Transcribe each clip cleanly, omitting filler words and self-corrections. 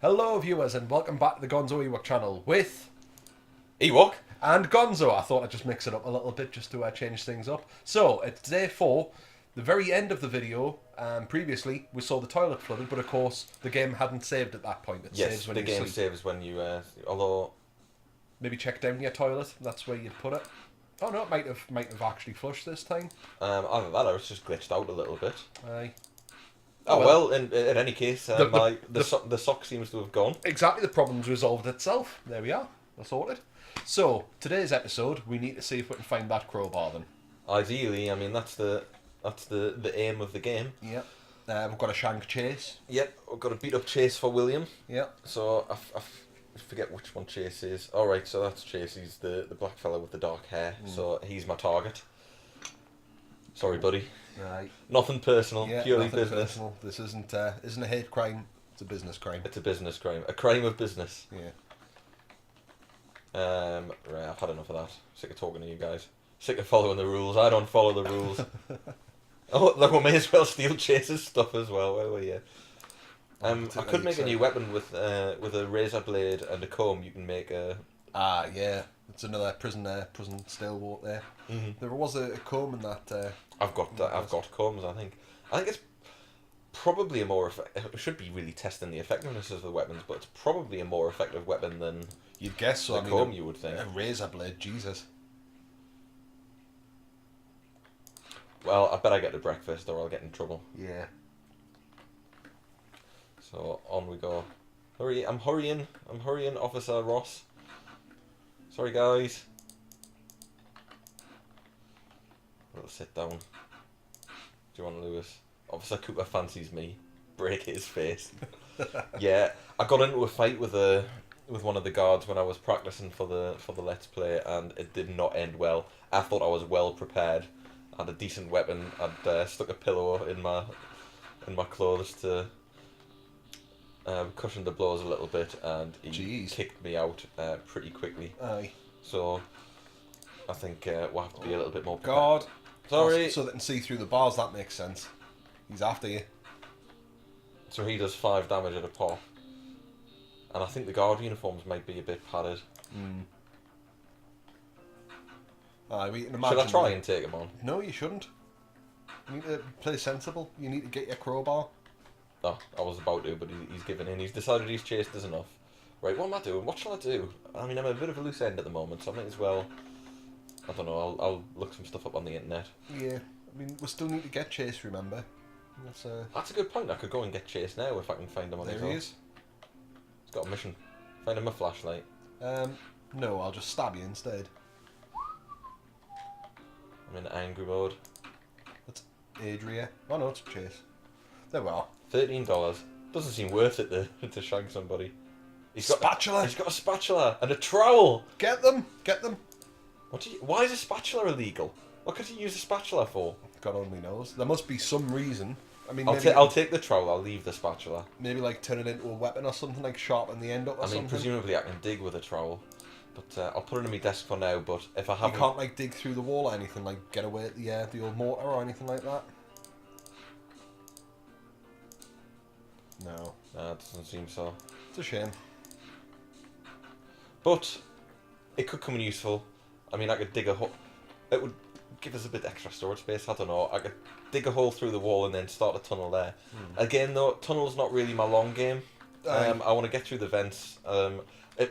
Hello viewers and welcome back to the GonzoEwok channel with Ewok? and Gonzo. I thought I'd just mix it up a little bit just to change things up. So it's day 4, the very end of the video. Previously we saw the toilet flooded, but of course the game hadn't saved at that point. It Yes, saves when the you game sleep. saves when you, although... Maybe check down your toilet, that's where you'd put it. Oh no, it might have actually flushed this time. Either that or it's just glitched out a little bit. Aye. Oh well, in any case, the sock seems to have gone. Exactly, the problem's resolved itself. There we are, we're sorted. So, today's episode, we need to see if we can find that crowbar then. Ideally, I mean, that's the aim of the game. Yep. We've got a shank chase. Yep, we've got a beat up Chase for William. Yep. So, I forget which one Chase is. Alright, so that's Chase, he's the black fella with the dark hair. So, he's my target. Sorry, buddy. Right. Nothing personal, Yeah, purely nothing business. personal. This isn't a hate crime, it's a business crime. It's a business crime. A crime of business. Yeah. Right, I've had enough of that. Sick of talking to you guys. Sick of following the rules. I don't follow the rules. Oh, look, we may as well steal Chase's stuff as well. Where were you? I could make a new weapon with a razor blade and a comb. You can make a... Ah, yeah. It's another prison stalewart there. Mm-hmm. There was a comb in that... I've got combs, I think. I think it's probably a more... It should be really testing the effectiveness of the weapons, but it's probably a more effective weapon than You'd guess so. the I mean, comb, you would think. a razor blade, Jesus. Well, I bet I get to breakfast or I'll get in trouble. Yeah. So, on we go. Hurry, I'm hurrying, Officer Ross. Sorry, guys. We'll sit down. Do you want Lewis? Officer Cooper fancies me. Break his face. Yeah, I got into a fight with one of the guards when I was practicing for the Let's Play, and it did not end well. I thought I was well prepared. I had a decent weapon. I'd stuck a pillow in my clothes to cushion the blows a little bit, and he kicked me out pretty quickly. Aye. So I think we'll have to be a little bit more prepared. God. Sorry. So they can see through the bars, that makes sense. He's after you. So he does 5 damage at a pop. And I think the guard uniforms might be a bit padded. Aye, we can imagine. Should I try and take him on? No, you shouldn't. You need to play sensible. You need to get your crowbar. No, I was about to, but he's given in. He's decided he's chased us enough. Right, what am I doing? What shall I do? I mean, I'm a bit of a loose end at the moment, so I might as well... I don't know, I'll look some stuff up on the internet. Yeah, I mean, we still need to get Chase, remember? That's a good point. I could go and get Chase now if I can find him on his own. There he is. He's got a mission. Find him a flashlight. No, I'll just stab you instead. I'm in angry mode. That's Adria. Oh no, it's Chase. There we are. $13. Doesn't seem worth it to shank somebody. He's got Spatula! He's got a spatula and a trowel! Get them! Get them! Why is a spatula illegal? What could you use a spatula for? God only knows. There must be some reason. I mean, I'll take the trowel, I'll leave the spatula. Maybe like turn it into a weapon or something, like sharpen the end up or something. Presumably I can dig with a trowel. But I'll put it in my desk for now, but if I haven't... You can't like dig through the wall or anything, like get away at the old mortar or anything like that? No. Nah, it doesn't seem so. It's a shame. But it could come in useful. I mean, I could dig a hole. It would give us a bit extra storage space. I don't know. I could dig a hole through the wall and then start a tunnel there. Again, though, tunnel's not really my long game. I want to get through the vents.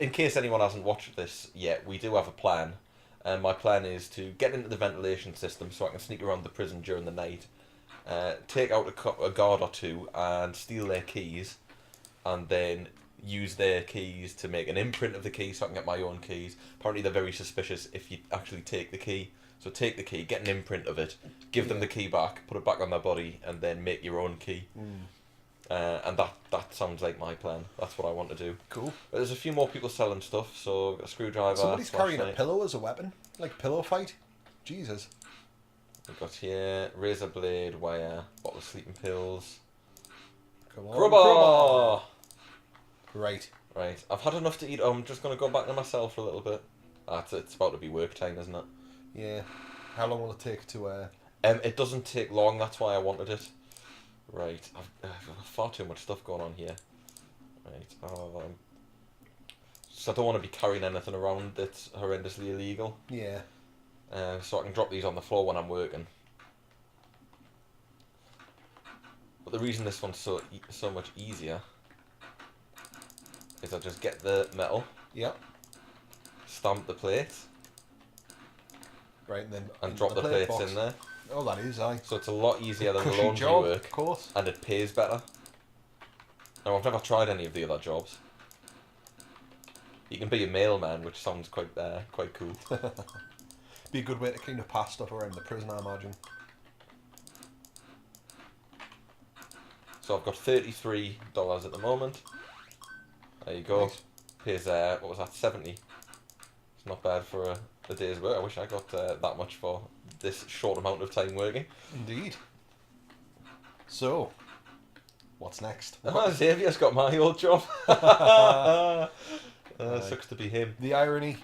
In case anyone hasn't watched this yet, we do have a plan. My plan is to get into the ventilation system so I can sneak around the prison during the night, take out a guard or two and steal their keys, and then use their keys to make an imprint of the key so I can get my own keys. Apparently they're very suspicious if you actually take the key. So take the key, get an imprint of it, give them the key back, put it back on their body, and then make your own key. And that sounds like my plan. That's what I want to do. Cool. But there's a few more people selling stuff, so a screwdriver. Somebody's carrying a pillow as a weapon? Like pillow fight? Jesus. We've got here razor blade, wire, bottle of sleeping pills. Come on. Crowbar! Right. Right. I've had enough to eat. I'm just going to go back to my cell for a little bit. It's about to be work time, isn't it? Yeah. How long will it take to... It doesn't take long, that's why I wanted it. Right, I've far too much stuff going on here. Right, Right, so I don't want to be carrying anything around that's horrendously illegal. Yeah. So I can drop these on the floor when I'm working. But the reason this one's so much easier is I just get the metal, Yep. stamp the plates, Right, and then and into drop the plates box. in there. Oh, that is, aye. So it's a lot easier than the Cushy laundry job, work, of course. and it pays better. Now I've never tried any of the other jobs. You can be a mailman, which sounds quite cool. Be a good way to clean the past stuff around the prison, I imagine. So I've got $33 at the moment. There you go. Nice. Pays what was that, 70? It's not bad for a day's work. I wish I got that much for this short amount of time working. Indeed. So, what's next? Xavier's got my old job. Sucks to be him. The irony.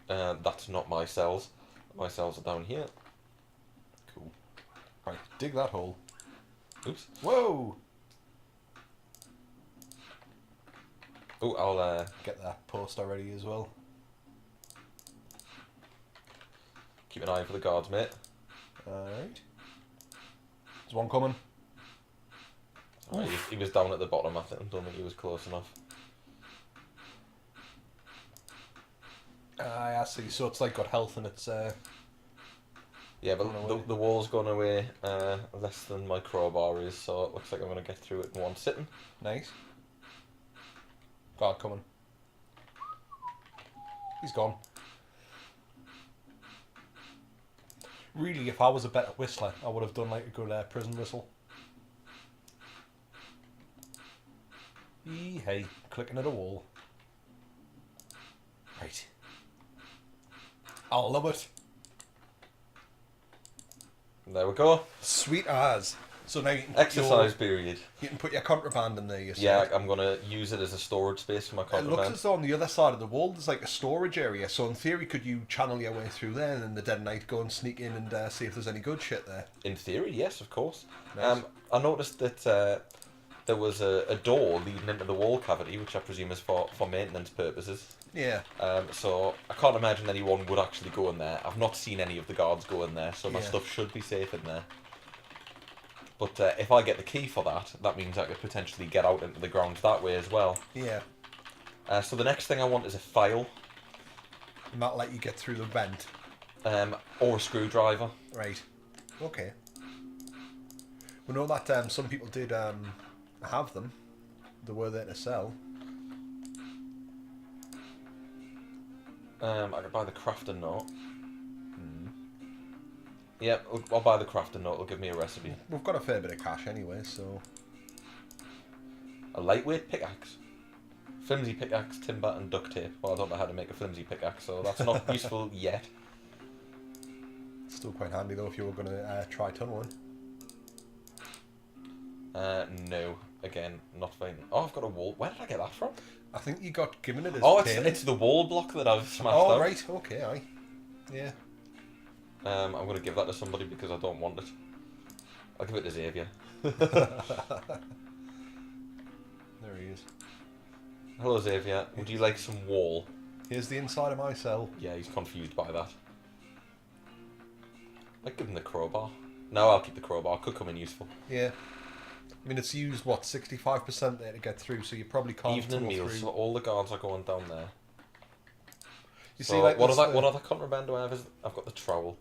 That's not my cells. My cells are down here. Cool. Right, dig that hole. Oops. Whoa! Oh, I'll Get that post already as well. keep an eye for the guards, mate. Alright. There's one coming. Sorry, he was down at the bottom. I don't think he was close enough. I see. So it's like got health and it's Yeah, Gone away. but the wall's gone away less than my crowbar is, so it looks like I'm going to get through it in one sitting. nice. Guard coming. He's gone. Really, if I was a better whistler, I would have done like a good prison whistle. Hey, clicking at a wall. Right. I love it. And there we go. Sweet as. So now you can put Exercise period. you can put your contraband in there. You said. Yeah, I'm going to use it as a storage space for my It looks contraband. as though on the other side of the wall there's like a storage area. So in theory, could you channel your way through there and in the dead of night go and sneak in and see if there's any good shit there? In theory, yes, of course. Nice. I noticed that there was a door leading into the wall cavity, which I presume is for maintenance purposes. Yeah. So I can't imagine anyone would actually go in there. I've not seen any of the guards go in there, so my Yeah. stuff should be safe in there. But if I get the key for that, that means I could potentially get out into the grounds that way as well. Yeah. So the next thing I want is a file, And that'll let you get through the vent. or a screwdriver. Right. Okay. We know that some people did have them. They were there to sell. I could buy the crafting note. Yep, I'll buy the crafting note. It'll give me a recipe. We've got a fair bit of cash anyway, so... A lightweight pickaxe. Flimsy pickaxe, timber and duct tape. Well, I don't know how to make a flimsy pickaxe, so that's not useful yet. Still quite handy though if you were going to try tunneling. No. Again, not fine. Oh, I've got a wall. Where did I get that from? I think you got given it as Oh, payment. it's the wall block that I've smashed Oh, out. right. Okay, aye. Yeah. I'm going to give that to somebody because I don't want it. I'll give it to Xavier. There he is. Hello, Xavier. Would you like some wall? Here's the inside of my cell. Yeah, he's confused by that. I'd give him the crowbar. No, I'll keep the crowbar. Could come in useful. Yeah. I mean, it's used, what, 65% there to get through, so you probably can't Evening tunnel meals. through. So all the guards are going down there. You So see, like, what there's other the- what other contraband do I have? I've got the trowel.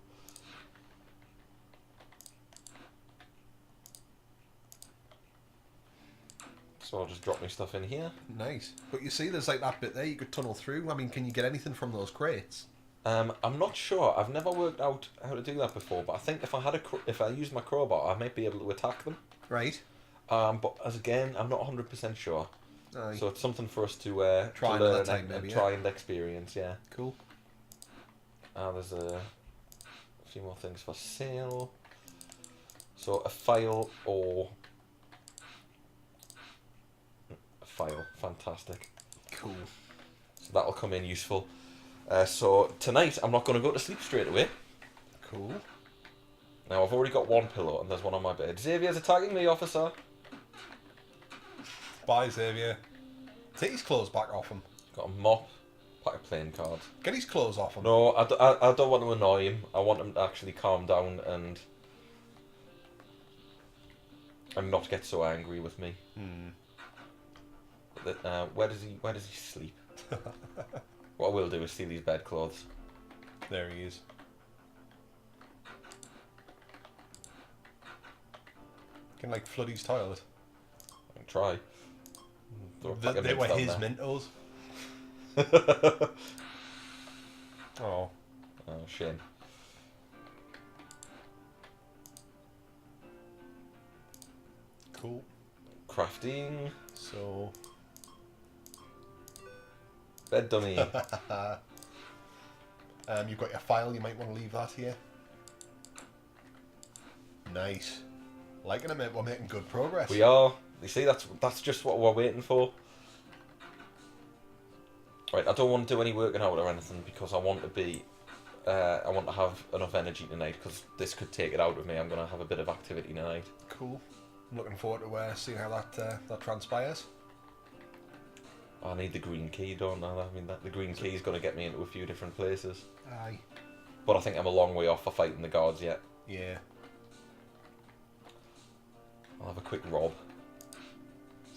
So I'll just drop my stuff in here. Nice. But you see, there's like that bit there you could tunnel through. I mean, can you get anything from those crates? I'm not sure. I've never worked out how to do that before, but I think if I had if I used my crowbar, I might be able to attack them. Right. But as again, I'm not 100% sure. Aye. So it's something for us to Try to another learn time, and maybe, try and experience. Yeah. Cool. There's a few more things for sale. So a file or a file, fantastic. Cool. So that'll come in useful. So tonight I'm not going to go to sleep straight away. Cool. Now I've already got one pillow and there's one on my bed. Xavier's attacking me, officer. Bye, Xavier. Take his clothes back off him. Got a mop, pack of playing cards. Get his clothes off him. No, I don't want to annoy him. I want him to actually calm down and not get so angry with me. Where does he sleep? What I will do is steal his bedclothes. There he is. Can like flood his toilet. I can try. They were his Mentos. Oh. Oh, shame. Cool. Crafting. So. Bed dummy. You've got your file. You might want to leave that here. Nice. Liking it, mate. We're making good progress. We are. You see, that's just what we're waiting for. Right, I don't want to do any working out or anything because I want to be. I want to have enough energy tonight because this could take it out of me. I'm gonna have a bit of activity tonight. Cool. I'm looking forward to seeing how that transpires. I need the green key, don't I? I mean, the green key is going to get me into a few different places. Aye. But I think I'm a long way off for fighting the guards yet. Yeah. I'll have a quick rob.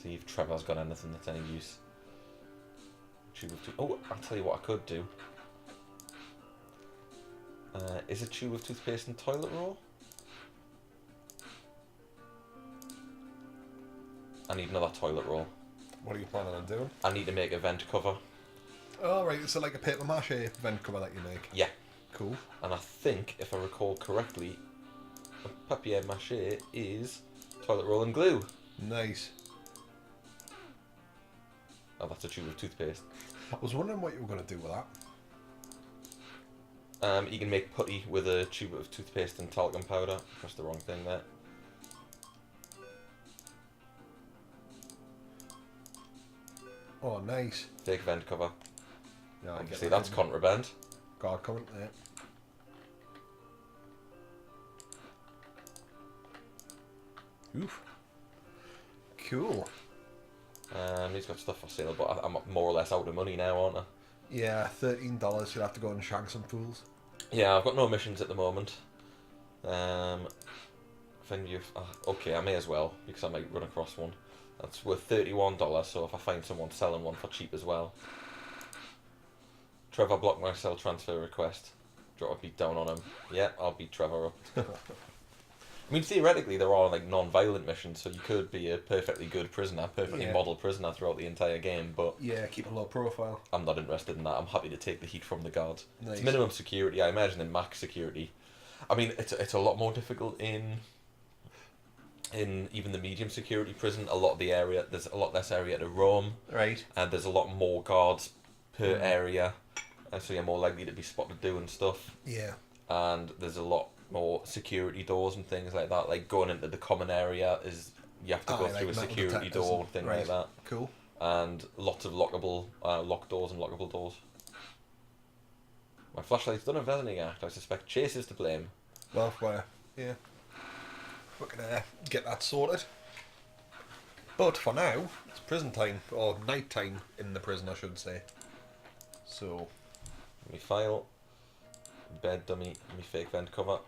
See if Trevor's got anything that's any use. Oh, I'll tell you what I could do. Is a tube of toothpaste and toilet roll? I need another toilet roll. What are you planning on doing? I need to make a vent cover. Oh, right. It's like a paper mache vent cover that you make. Yeah. Cool. And I think, if I recall correctly, papier mache is toilet roll and glue. Nice. Oh, that's a tube of toothpaste. I was wondering what you were going to do with that. You can make putty with a tube of toothpaste and talcum powder. Pressed the wrong thing there. Oh, nice. Fake vent cover. Yeah, I get Obviously, that. that's contraband. Guard current, yeah. Oof. Cool. He's got stuff for sale, but I'm more or less out of money now, aren't I? Yeah, $13. You'll have to go and shank some fools. Yeah, I've got no missions at the moment. Okay, I may as well, because I might run across one. That's worth $31, so if I find someone selling one for cheap as well. Trevor blocked my cell transfer request. Do you want to beat down on him? Yeah, I'll beat Trevor up. I mean, theoretically, there are like non-violent missions, so you could be a perfectly good prisoner, perfectly model prisoner throughout the entire game, but yeah, keep a low profile. I'm not interested in that. I'm happy to take the heat from the guards. Nice. It's minimum security. I imagine in max security. I mean, it's a lot more difficult in even the medium security prison. A lot of the area, there's a lot less area to roam, Right. and there's a lot more guards per area, and so you're more likely to be spotted doing stuff. Yeah. And there's a lot more security doors and things like that. Like going into the common area is you have to go through a security door and thing like that. Cool. And lots of lockable locked doors and lockable doors. My flashlight's done a balancing act. I suspect Chase is to blame. Well, yeah. We're gonna get that sorted. But for now, it's prison time, or night time in the prison, I should say. So, Me file, bed dummy, me fake vent cover.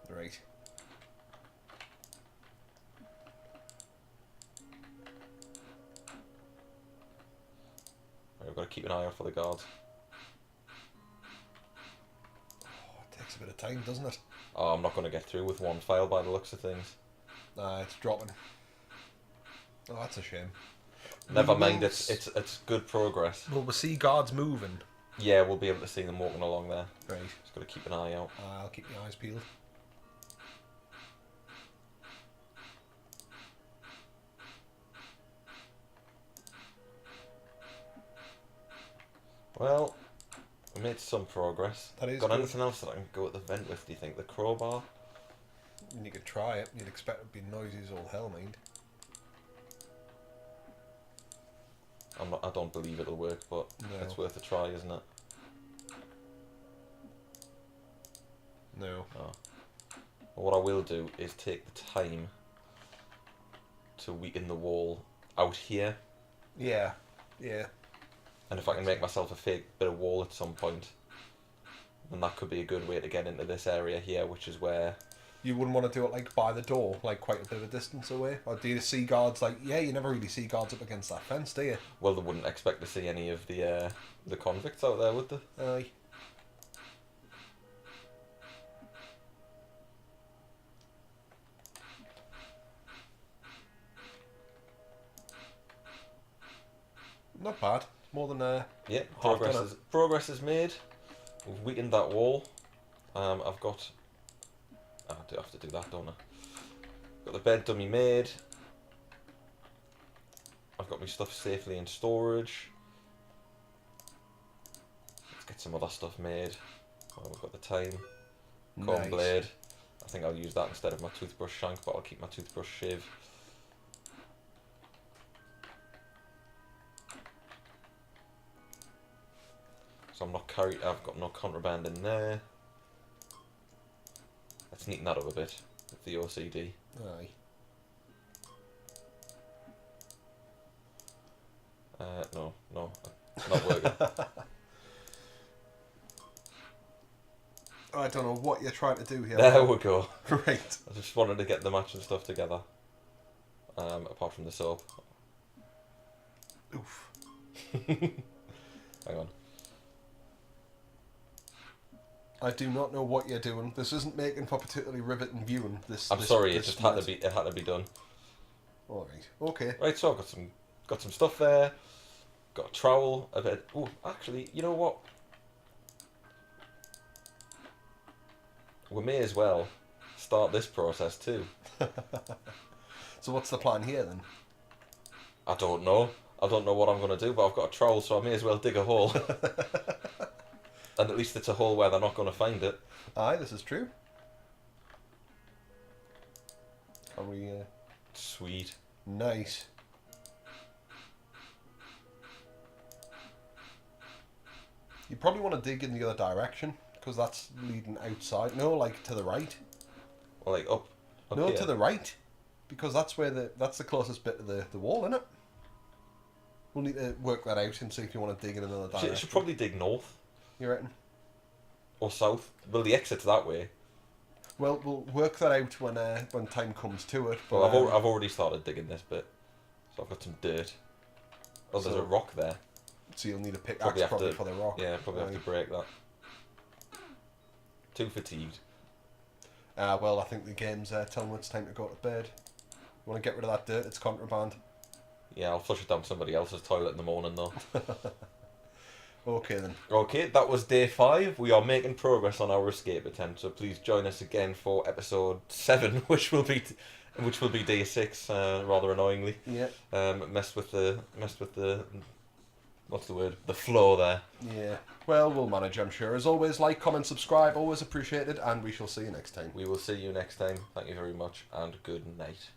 right. Right, we've got to keep an eye out for the guards. Oh, it takes a bit of time, doesn't it? Oh, I'm not going to get through with one file by the looks of things. Nah, it's dropping. Oh, that's a shame. Never mind, it's good progress. Will we see guards moving? Yeah, we'll be able to see them walking along there. Right. Just got to keep an eye out. I'll keep my eyes peeled. Well, we made some progress. That is Got good. anything else that I can go at the vent with, do you think? The crowbar? You could try it. You'd expect it to be noisy as all hell, mind. I don't believe it'll work, but No. it's worth a try, isn't it? No. Oh. Well, what I will do is take the time to weaken the wall out here. Yeah. Yeah. And if I can make myself a fake bit of wall at some point, then that could be a good way to get into this area here, which is where... You wouldn't want to do it like by the door, like quite a bit of a distance away? Or do you see guards like... Yeah, you never really see guards up against that fence, do you? Well, they wouldn't expect to see any of the convicts out there, would they? Aye. Not bad. More than Yeah, half done it. progress is made. We've weakened that wall. I've got... I do have to do that, don't I? Got the bed dummy made. I've got my stuff safely in storage. Let's get some other stuff made while we've got the time. Comb Nice. blade. I think I'll use that instead of my toothbrush shank, but I'll keep my toothbrush shave. So I've got no contraband in there. Let's neaten that up a bit with the OCD. Aye. No, not working. I don't know what you're trying to do here. There we go. Right. I just wanted to get the matching stuff together. Apart from the soap. Oof. Hang on. I do not know what you're doing. This isn't making for particularly riveting viewing. I'm sorry, it just had to be done. All right. Okay. Right, so I've got some stuff there. Got a trowel, a bit. Oh, actually, you know what? We may as well start this process too. So what's the plan here then? I don't know. I don't know what I'm going to do, but I've got a trowel, so I may as well dig a hole. And at least it's a hole where they're not going to find it. Aye, this is true. Are we... Sweet. Nice. You probably want to dig in the other direction, because that's leading outside. No, like to the right. Well, like up No, here. to the right. Because that's where that's the closest bit to the wall, isn't it? We'll need to work that out and see if you want to dig in another direction. Should probably dig north You reckon? or south. Well, the exit's that way. Well, we'll work that out when time comes to it. But, Well, I've already started digging this bit, so I've got some dirt. Oh, there's So- a rock there. So you'll need a pickaxe Probably probably, have to- for the rock. Yeah, probably have Aye. to break that. Too fatigued. Well, I think the game's telling me it's time to go to bed. You want to get rid of that dirt? It's contraband. Yeah, I'll flush it down somebody else's toilet in the morning though. Okay then. Okay, that was day 5. We are making progress on our escape attempt, so please join us again for episode 7, which will be day 6. Rather annoyingly, Yeah. messed with the what's the word? The flow there. Yeah. Well, we'll manage, I'm sure. As always, like, comment, subscribe, always appreciated, and we shall see you next time. We will see you next time. Thank you very much, and good night.